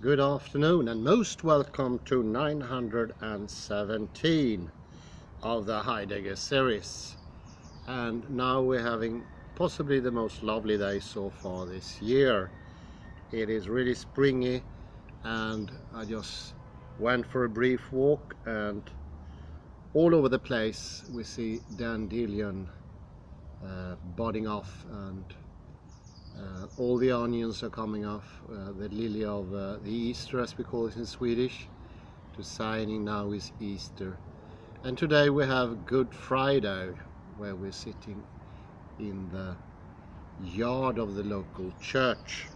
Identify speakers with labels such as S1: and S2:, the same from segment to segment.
S1: Good afternoon and most welcome to 917 of the Heidegger series. And now we're having possibly the most lovely day so far this year. It is really springy and I just went for a brief walk, and all over the place we see dandelion budding off, and all the onions are coming off, the lily of the Easter, as we call it in Swedish. To signing now is Easter. And today we have Good Friday, where we're sitting in the yard of the local church.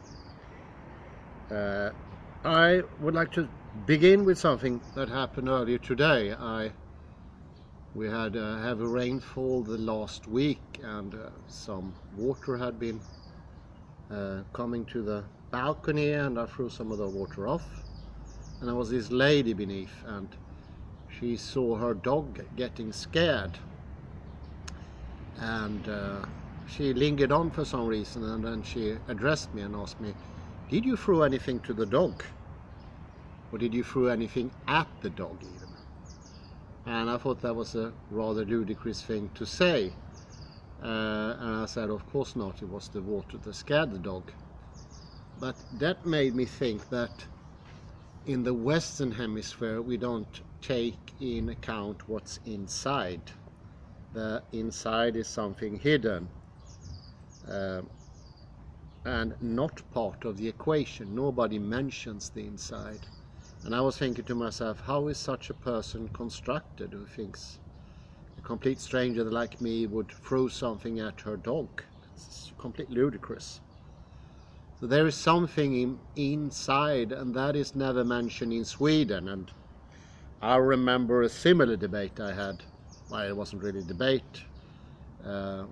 S1: I would like to begin with something that happened earlier today. We had heavy rainfall the last week, and some water had been coming to the balcony, and I threw some of the water off, and there was this lady beneath, and she saw her dog getting scared, and she lingered on for some reason, and then she addressed me and asked me, did you throw anything to the dog, or did you throw anything at the dog even? And I thought that was a rather ludicrous thing to say. And I said, of course not, it was the water that scared the dog. But that made me think that in the Western Hemisphere we don't take in account what's inside. The inside is something hidden and not part of the equation. Nobody mentions the inside. And I was thinking to myself, how is such a person constructed who thinks a complete stranger like me would throw something at her dog? It's completely ludicrous. So there is something inside, and that is never mentioned in Sweden. And I remember a similar debate I had. Well, it wasn't really a debate.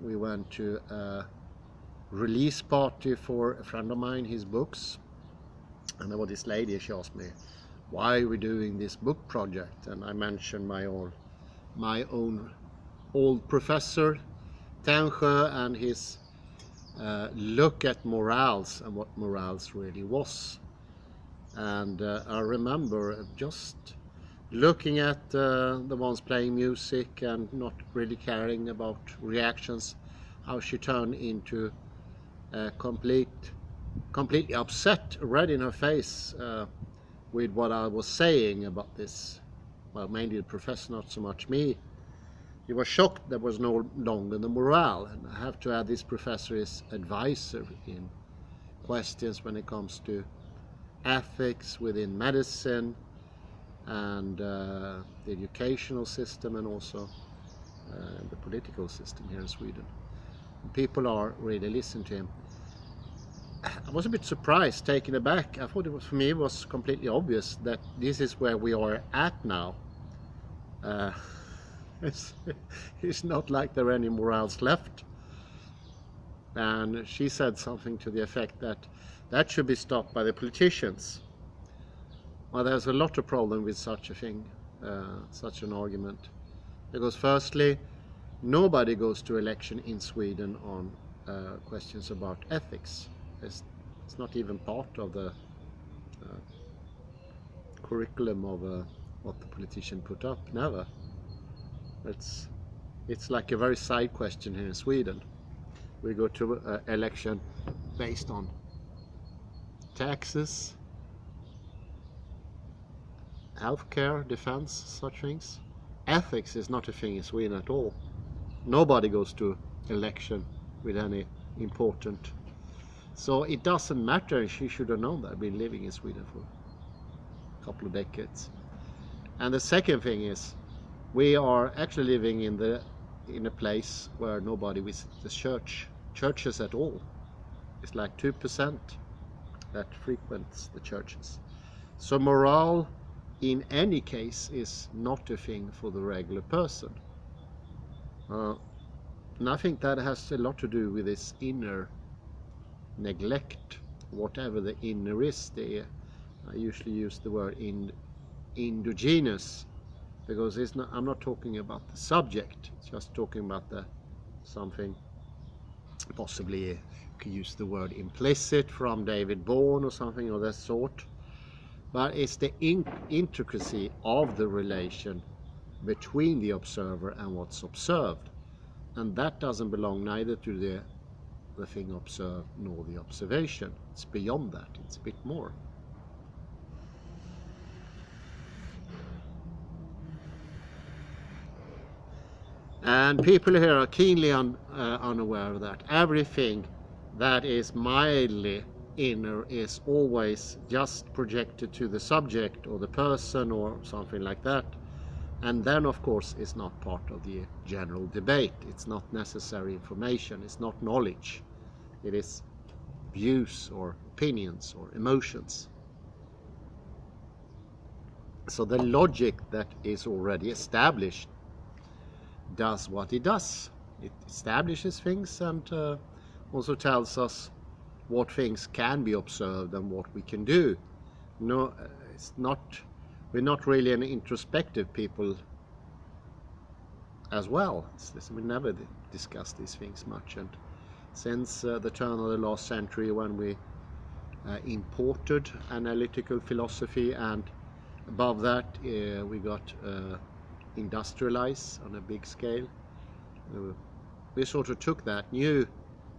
S1: We went to a release party for a friend of mine, his books. And there was this lady, she asked me, why are we doing this book project? And I mentioned my own old professor, Tansjö, and his look at morals and what morals really was. And I remember just looking at the ones playing music and not really caring about reactions, how she turned into completely upset, red in her face, with what I was saying about this. Well, mainly the professor, not so much me. He was shocked there was no longer the morale, and I have to add, this professor is advisor in questions when it comes to ethics within medicine and the educational system, and also the political system here in Sweden. People are really listening to him. I was a bit surprised, taken aback. I thought for me it was completely obvious that this is where we are at now. It's not like there are any morals left. And she said something to the effect that should be stopped by the politicians. Well, there's a lot of problem with such a thing, such an argument. Because firstly, nobody goes to election in Sweden on questions about ethics. It's not even part of the curriculum of what the politician put up, never. It's like a very side question here in Sweden. We go to election based on taxes, healthcare, defense, such things. Ethics is not a thing in Sweden at all. Nobody goes to election with any important. So it doesn't matter, and she should have known that. I've been living in Sweden for a couple of decades. And the second thing is, we are actually living in a place where nobody visits the churches at all. It's like 2% that frequents the churches. So morale in any case is not a thing for the regular person. And I think that has a lot to do with this inner neglect, whatever the inner is. I usually use the word endogenous, because I'm not talking about the subject, it's just talking about something, possibly you could use the word implicit from David Bourne or something of that sort. but it's the intricacy of the relation between the observer and what's observed. And that doesn't belong neither to the thing observed nor the observation. It's beyond that, it's a bit more. And people here are keenly unaware of that. Everything that is mildly inner is always just projected to the subject or the person or something like that. And then, of course, it's not part of the general debate. It's not necessary information. It's not knowledge. It is views or opinions or emotions. So the logic that is already established does what it does. It establishes things and also tells us what things can be observed and what we can do. No, it's not. We're not really an introspective people as well. We never discuss these things much. And since the turn of the last century, when we imported analytical philosophy, and above that we got industrialized on a big scale, we sort of took that new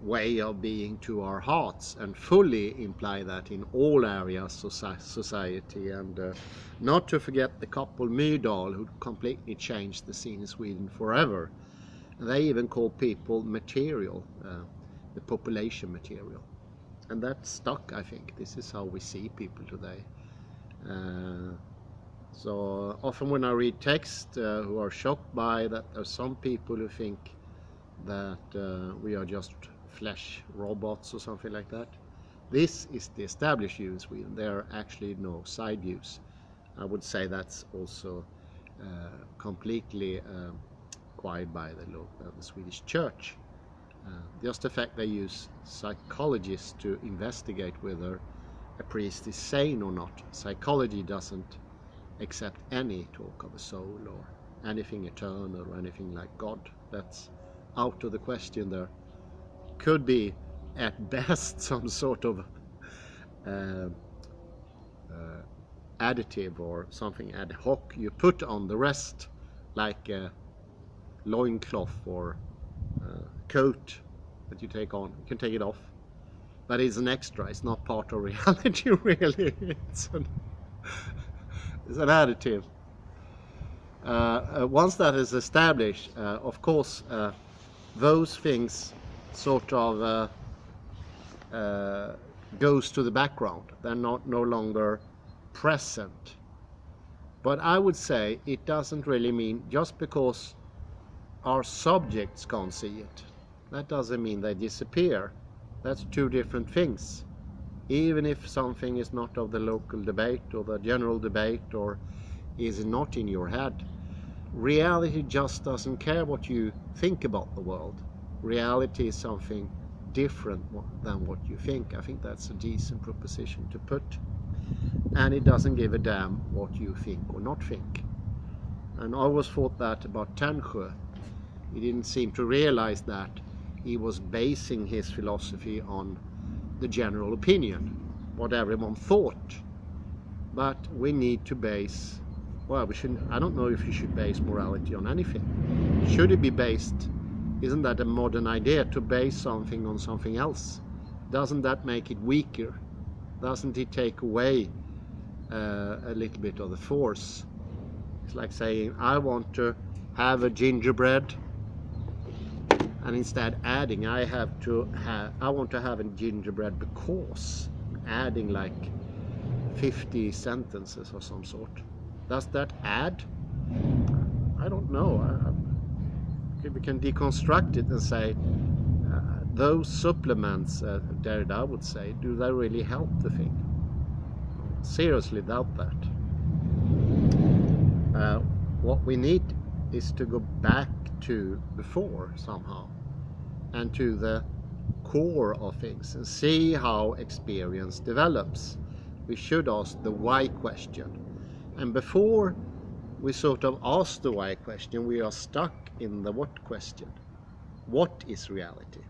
S1: way of being to our hearts and fully imply that in all areas of society. And not to forget the couple Myrdal, who completely changed the scene in Sweden forever. And they even call people material, the population material. And that stuck, I think. This is how we see people today. So often when I read text who are shocked by that, there are some people who think that we are just flesh robots or something like that. This is the established view in Sweden. There are actually no side views. I would say that's also completely acquired by the Swedish church. Just the fact they use psychologists to investigate whether a priest is sane or not. Psychology doesn't accept any talk of a soul or anything eternal or anything like God. That's out of the question there. Could be at best some sort of additive or something ad hoc you put on the rest, like a loincloth or coat that you take on. You can take it off, but it's an extra. It's not part of reality really. It's an additive. Once that is established, of course, those things sort of goes to the background. They're no longer present. But I would say it doesn't really mean just because our subjects can't see it, that doesn't mean they disappear. That's two different things. Even if something is not of the local debate or the general debate or is not in your head, reality just doesn't care what you think about the world. Reality is something different than what you think. I think that's a decent proposition to put. And it doesn't give a damn what you think or not think. And I always thought that about Tännsjö. He didn't seem to realize that he was basing his philosophy on the general opinion, what everyone thought. But we need to base, well, we shouldn't, I don't know if you should base morality on anything. Should it be based, isn't that a modern idea, to base something on something else? Doesn't that make it weaker? Doesn't it take away a little bit of the force? It's like saying, I want to have a gingerbread, and instead adding, I want to have a gingerbread because, adding like 50 sentences or some sort. Does that add? I don't know. We can deconstruct it and say, those supplements, Derrida would say, do they really help the thing? Seriously doubt that. What we need is to go back to before somehow, and to the core of things, and see how experience develops. We should ask the why question. And before we sort of ask the why question, we are stuck in the what question. What is reality?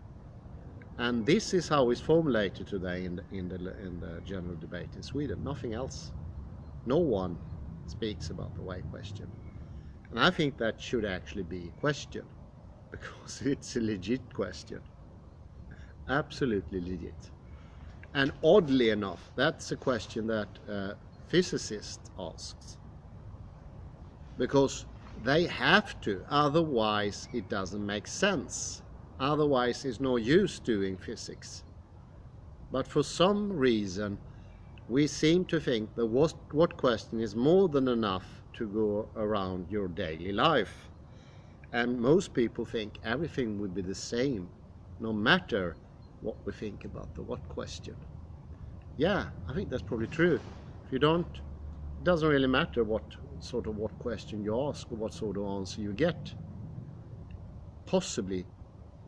S1: And this is how it's formulated today in the general debate in Sweden. Nothing else. No one speaks about the why question. And I think that should actually be a question, because it's a legit question. Absolutely legit. And oddly enough, that's a question that physicists asks, because they have to, otherwise it doesn't make sense. Otherwise it's no use doing physics. But for some reason we seem to think that what question is more than enough to go around your daily life. And most people think everything would be the same, no matter what we think about the what question. Yeah, I think that's probably true. If you don't, it doesn't really matter what sort of what question you ask or what sort of answer you get. Possibly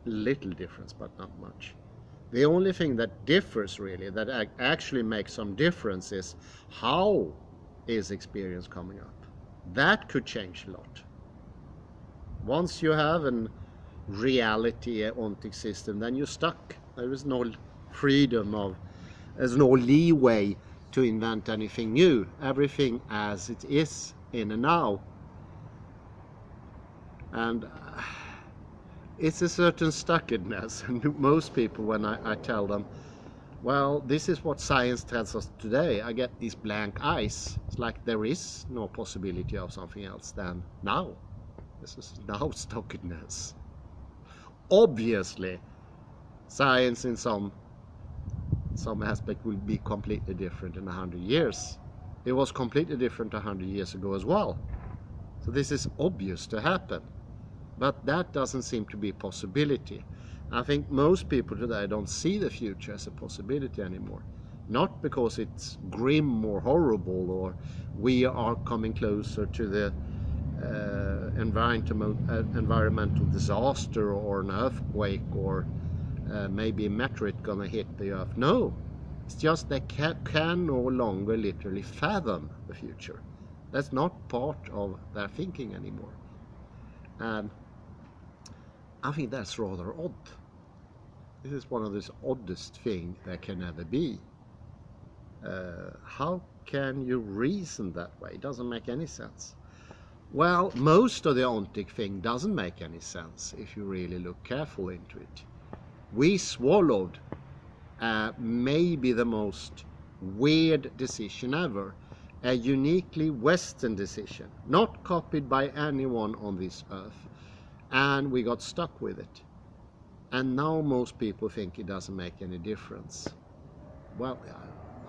S1: a little difference, but not much. The only thing that differs really, that actually makes some difference, is how is experience coming up. That could change a lot. Once you have a reality, a ontic system, then you're stuck. There is no freedom of, there's no leeway to invent anything new. Everything as it is in and now. And it's a certain stuckedness. And most people, when I tell them, well, this is what science tells us today, I get these blank eyes. It's like there is no possibility of something else than now. This is now stuckedness. Obviously, science in some aspect will be completely different in 100 years. It was completely different 100 years ago as well. So this is obvious to happen. But that doesn't seem to be a possibility. I think most people today don't see the future as a possibility anymore. Not because it's grim or horrible, or we are coming closer to the environmental disaster, or an earthquake, or maybe a meteorite gonna hit the earth. No, it's just they can no longer literally fathom the future. That's not part of their thinking anymore. And I think that's rather odd. This is one of the oddest things there can ever be. How can you reason that way? It doesn't make any sense. Well, most of the ontic thing doesn't make any sense if you really look carefully into it. We swallowed maybe the most weird decision ever, a uniquely Western decision, not copied by anyone on this earth, and we got stuck with it. And now most people think it doesn't make any difference. Well,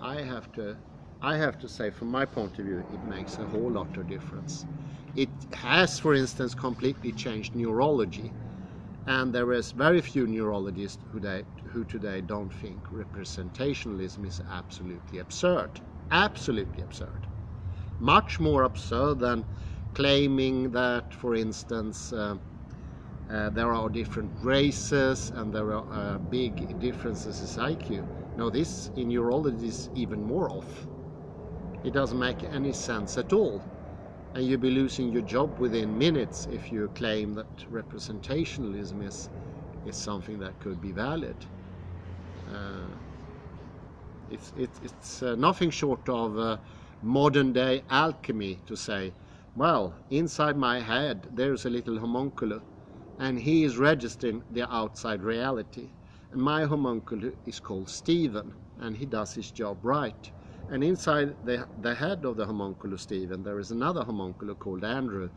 S1: I have to say, from my point of view, it makes a whole lot of difference. It has, for instance, completely changed neurology, and there is very few neurologists who today don't think representationalism is absolutely absurd. Absolutely absurd. Much more absurd than claiming that, for instance, there are different races and there are big differences in IQ. No, this in neurology is even more off. It doesn't make any sense at all. And you'll be losing your job within minutes if you claim that representationalism is something that could be valid. It's nothing short of modern day alchemy to say, well, inside my head there's a little homunculus, and he is registering the outside reality. And my homunculus is called Stephen, and he does his job right. And inside the head of the homunculus Stephen, there is another homunculus called Andrew,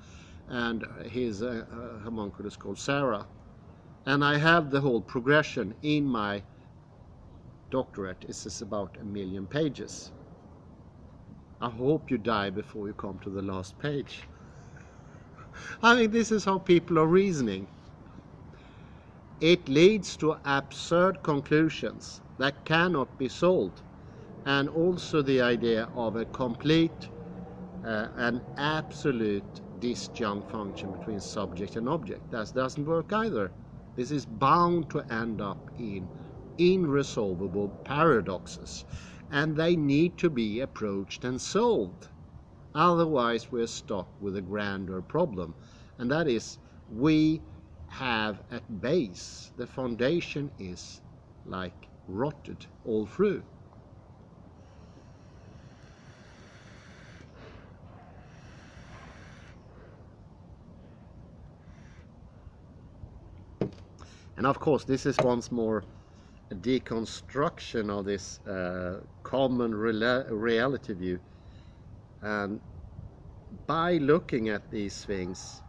S1: and his homunculus called Sarah. And I have the whole progression in my doctorate. It's about 1 million pages. I hope you die before you come to the last page. I mean, this is how people are reasoning. It leads to absurd conclusions that cannot be solved. And also the idea of a complete and absolute disjunct function between subject and object. That doesn't work either. This is bound to end up in irresolvable paradoxes, and they need to be approached and solved. Otherwise we're stuck with a grander problem, and that is, we have at base, the foundation is like rotted all through. And of course, this is once more a deconstruction of this common reality view. And by looking at these things,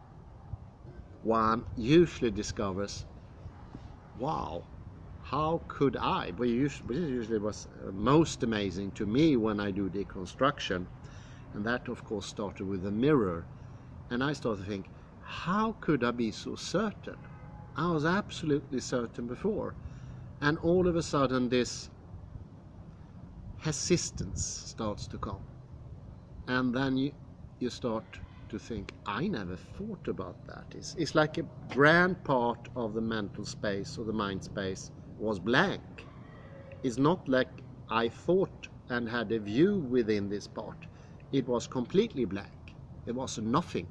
S1: one usually discovers, wow, how could I? But usually was most amazing to me when I do deconstruction. And that, of course, started with a mirror. And I started to think, how could I be so certain? I was absolutely certain before. And all of a sudden this hesitance starts to come. And then you start to think, I never thought about that. It's like a grand part of the mental space or the mind space was blank. It's not like I thought and had a view within this part. It was completely blank. It was nothing.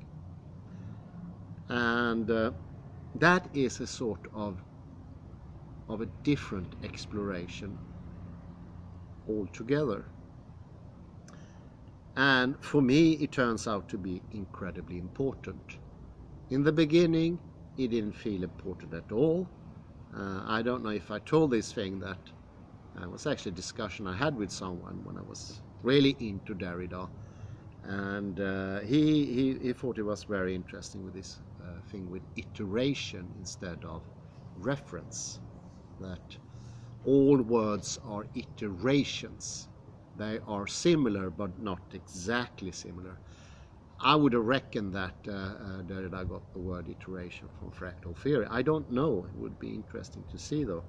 S1: And that is a sort of a different exploration altogether. And for me, it turns out to be incredibly important. In the beginning, it didn't feel important at all. I don't know if I told this thing that it was actually a discussion I had with someone when I was really into Derrida. And he thought it was very interesting with this thing with iteration instead of reference. That all words are iterations. They are similar but not exactly similar. I would have reckoned that Derrida got the word iteration from fractal theory. I don't know. It would be interesting to see though.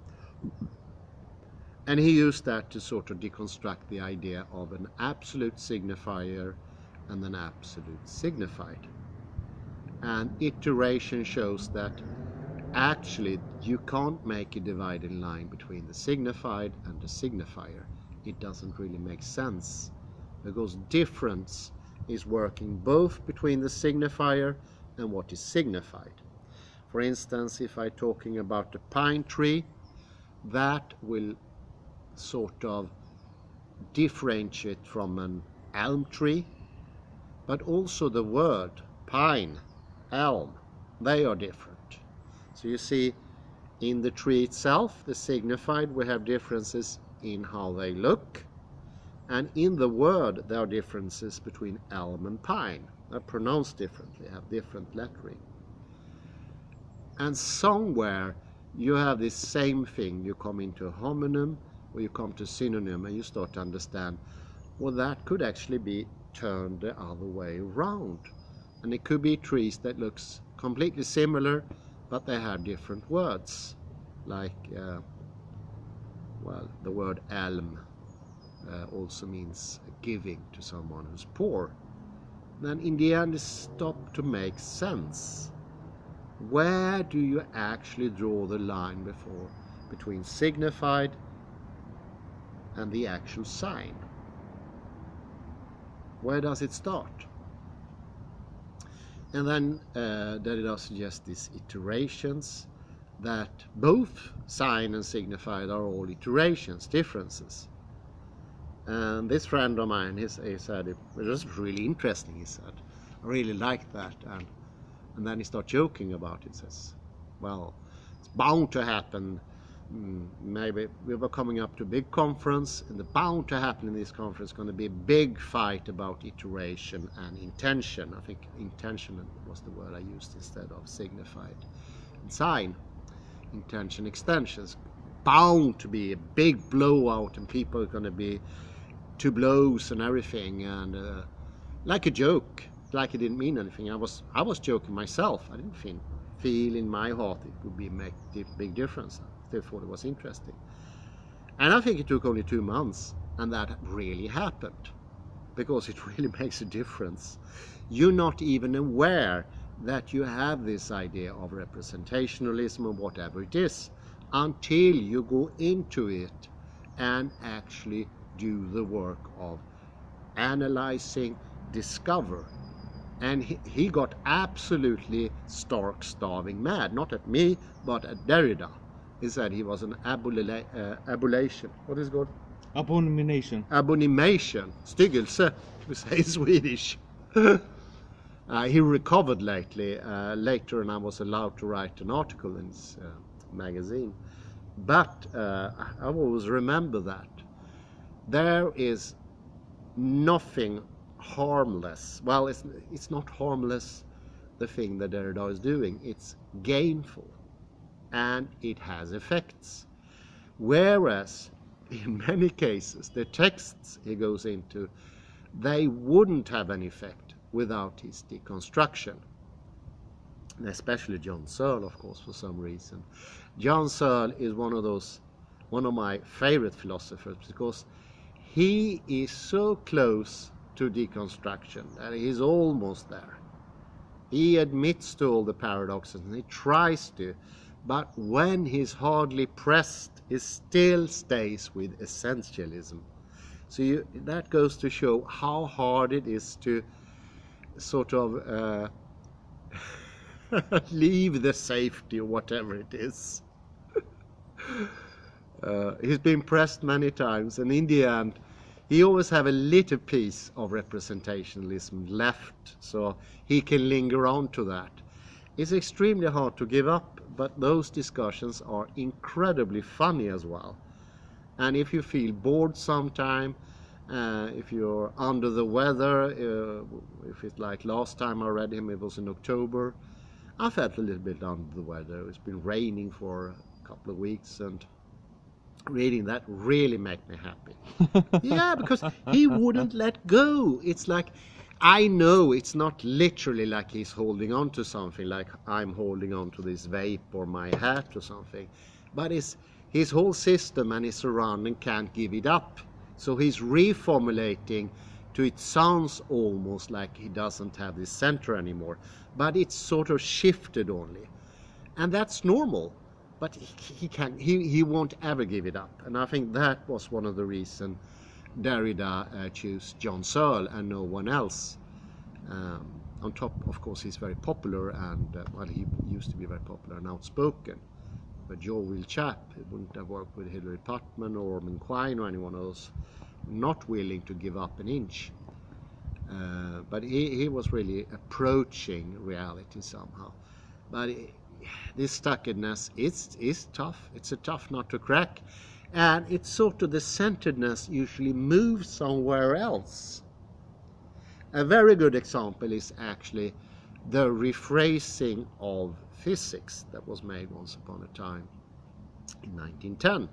S1: And he used that to sort of deconstruct the idea of an absolute signifier and an absolute signified. And iteration shows that actually you can't make a dividing line between the signified and the signifier. It doesn't really make sense, because difference is working both between the signifier and what is signified. For instance, if I'm talking about the pine tree, that will sort of differentiate from an elm tree, but also the word pine, elm, they are different. So you see, in the tree itself, the signified, we have differences in how they look, and in the word there are differences between elm and pine. They're pronounced differently, have different lettering. And somewhere you have this same thing. You come into a homonym or you come to synonym, and you start to understand, well, that could actually be turned the other way around. And it could be trees that looks completely similar, but they have different words, like well, the word elm also means giving to someone who's poor. Then in the end it stopped to make sense. Where do you actually draw the line between signified and the actual sign? Where does it start? And then Derrida suggests these iterations, that both sign and signified are all iterations, differences. And this friend of mine, he said, it was really interesting, he said. I really liked that. And then he started joking about it. He says, well, it's bound to happen. Maybe we were coming up to a big conference, and the bound to happen in this conference is going to be a big fight about iteration and intention. I think intention was the word I used instead of signified. And sign, intention, extensions. Bound to be a big blowout, and people are going to be to blows and everything, and like a joke, like it didn't mean anything. I was joking myself. I didn't feel in my heart it would make a big difference. I still thought it was interesting. And I think it took only 2 months, and that really happened, because it really makes a difference. You're not even aware that you have this idea of representationalism or whatever it is until you go into it and actually do the work of analyzing, discover. And he got absolutely stark, starving mad, not at me, but at Derrida. He said he was an abulation. What is it called?
S2: Abomination.
S1: Abomination. Styggelse, we say in Swedish. He recovered later, and I was allowed to write an article in his magazine. But I always remember that there is nothing harmless. Well, it's not harmless, the thing that Derrida is doing. It's gainful, and it has effects. Whereas in many cases, the texts he goes into, they wouldn't have an effect without his deconstruction. And especially John Searle, of course, for some reason. John Searle is one of my favorite philosophers, because he is so close to deconstruction that he's almost there. He admits to all the paradoxes, and he tries to, but when he's hardly pressed, he still stays with essentialism. So that goes to show how hard it is to sort of leave the safety or whatever it is. He's been pressed many times, and in the end he always have a little piece of representationalism left, so he can linger on to that. It's extremely hard to give up, but those discussions are incredibly funny as well. And if you feel bored sometime, if you're under the weather, if it's like last time I read him, it was in October, I felt a little bit under the weather. It's been raining for a couple of weeks, and reading that really made me happy. Yeah, because he wouldn't let go. It's like, I know it's not literally like he's holding on to something, like I'm holding on to this vape or my hat or something, but it's his whole system and his surrounding can't give it up. So he's reformulating to, it sounds almost like he doesn't have this center anymore, but it's sort of shifted only. And that's normal, but he won't ever give it up. And I think that was one of the reasons Derrida chose John Searle and no one else. On top, of course, he's very popular, and well, he used to be very popular and outspoken. But jovial chap, he wouldn't have worked with Hilary Putnam or Orman Quine or anyone else, not willing to give up an inch. But he was really approaching reality somehow. But this stuckedness is tough. It's a tough nut to crack. And it's sort of the centeredness usually moves somewhere else. A very good example is actually the rephrasing of physics that was made once upon a time in 1910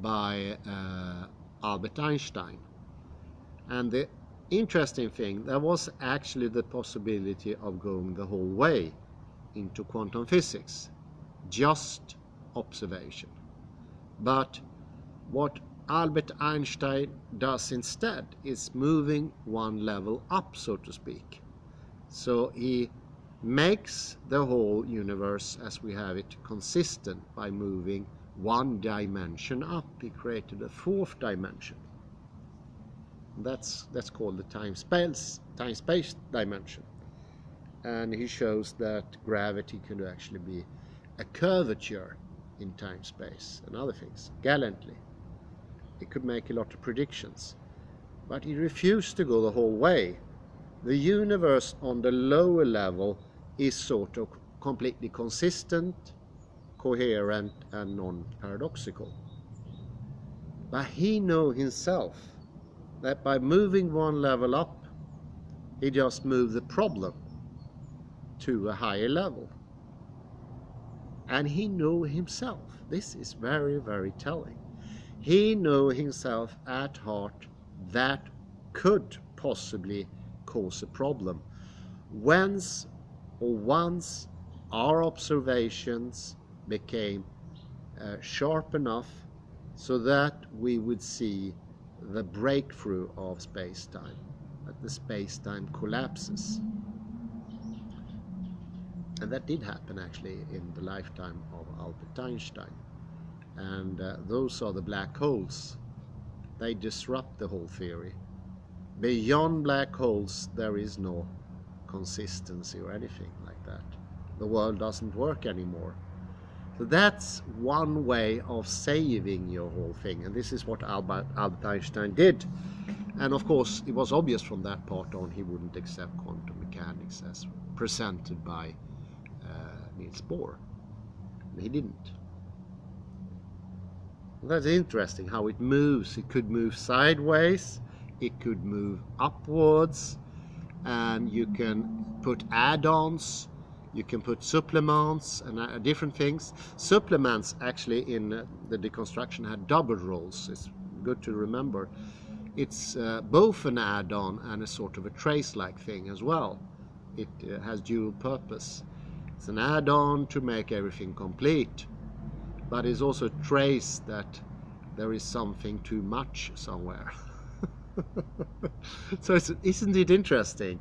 S1: by Albert Einstein. And the interesting thing, there was actually the possibility of going the whole way into quantum physics, just observation. But what Albert Einstein does instead is moving one level up, so to speak. So he makes the whole universe as we have it consistent by moving one dimension up. He created a fourth dimension. That's called the time-space dimension. And he shows that gravity can actually be a curvature in time-space and other things, gallantly. He could make a lot of predictions, but he refused to go the whole way. The universe on the lower level is sort of completely consistent, coherent, and non-paradoxical. But he knows himself that by moving one level up, he just moved the problem to a higher level. And he knows himself. This is very, very telling. He knows himself at heart that could possibly cause a problem. Once our observations became sharp enough so that we would see the breakthrough of space-time, that the space-time collapses. And that did happen actually in the lifetime of Albert Einstein. And those are the black holes. They disrupt the whole theory. Beyond black holes, there is no consistency or anything like that. The world doesn't work anymore. So that's one way of saving your whole thing. And this is what Albert Einstein did. And of course, it was obvious from that part on he wouldn't accept quantum mechanics as presented by Niels Bohr. And he didn't. That's interesting how it moves. It could move sideways, it could move upwards, and you can put add-ons, you can put supplements and different things. Supplements actually in the deconstruction had double roles. It's good to remember. It's both an add-on and a sort of a trace-like thing as well. It has dual purpose. It's an add-on to make everything complete, but it's also a trace that there is something too much somewhere. So isn't it interesting?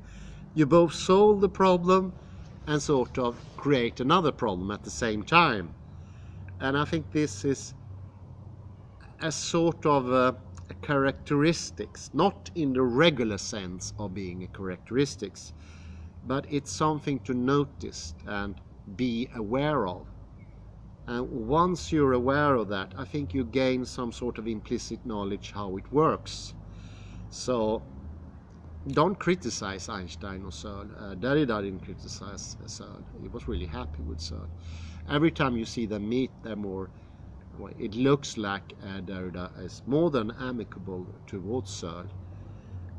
S1: You both solve the problem and sort of create another problem at the same time. And I think this is a sort of a characteristics, not in the regular sense of being a characteristics, but it's something to notice and be aware of. And once you're aware of that, I think you gain some sort of implicit knowledge how it works. So don't criticize Einstein or Searle. Derrida didn't criticize Searle. He was really happy with Searle. Every time you see them meet, they're more, well, it looks like Derrida is more than amicable towards Searle.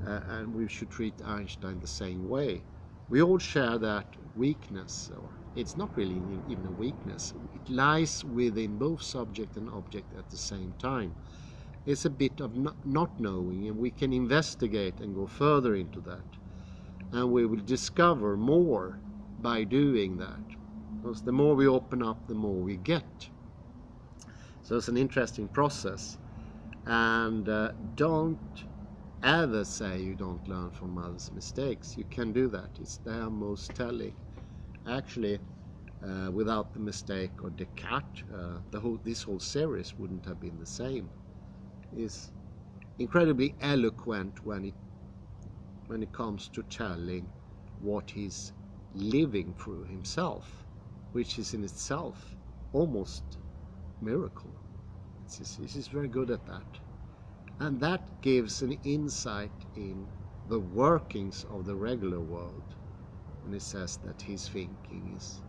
S1: And we should treat Einstein the same way. We all share that weakness, or it's not really even a weakness. It lies within both subject and object at the same time. It's a bit of not knowing, and we can investigate and go further into that. And we will discover more by doing that. Because the more we open up, the more we get. So it's an interesting process. And don't ever say you don't learn from others' mistakes. You can do that. It's their most telling. Actually, without the mistake of Descartes, this whole series wouldn't have been the same. Is incredibly eloquent when it comes to telling what he's living through himself, which is in itself almost miracle. He's very good at that. And that gives an insight in the workings of the regular world when it says that his thinking is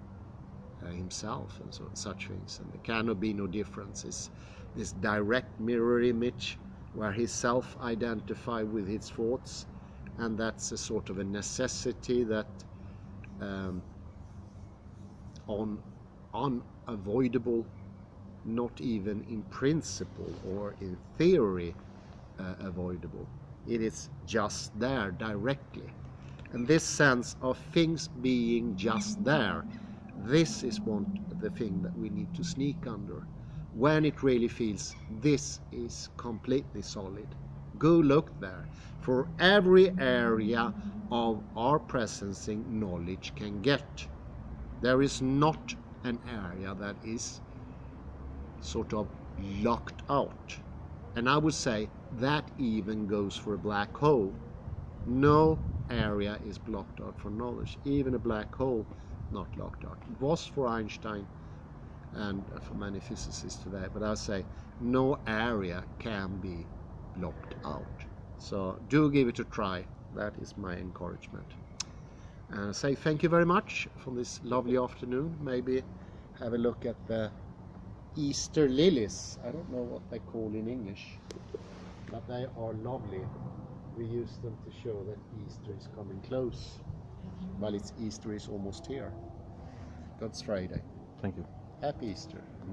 S1: himself and such things. And there cannot be no differences. This direct mirror image where he self-identifies with his thoughts, and that's a sort of a necessity that unavoidable, not even in principle or in theory avoidable. It is just there directly. And this sense of things being just there, this is the thing that we need to sneak under. When it really feels this is completely solid, go look there. For every area of our presencing knowledge can get, there is not an area that is sort of locked out. And I would say that even goes for a black hole. No area is blocked out for knowledge. Even a black hole, not locked out. It was for Einstein and for many physicists today, but I say no area can be blocked out. So do give it a try. That is my encouragement. And I say thank you very much for this lovely afternoon. Maybe have a look at the Easter lilies. I don't know what they call in English, but they are lovely. We use them to show that Easter is coming close. Well, Easter is almost here. God's Friday.
S2: Thank you.
S1: Happy Easter.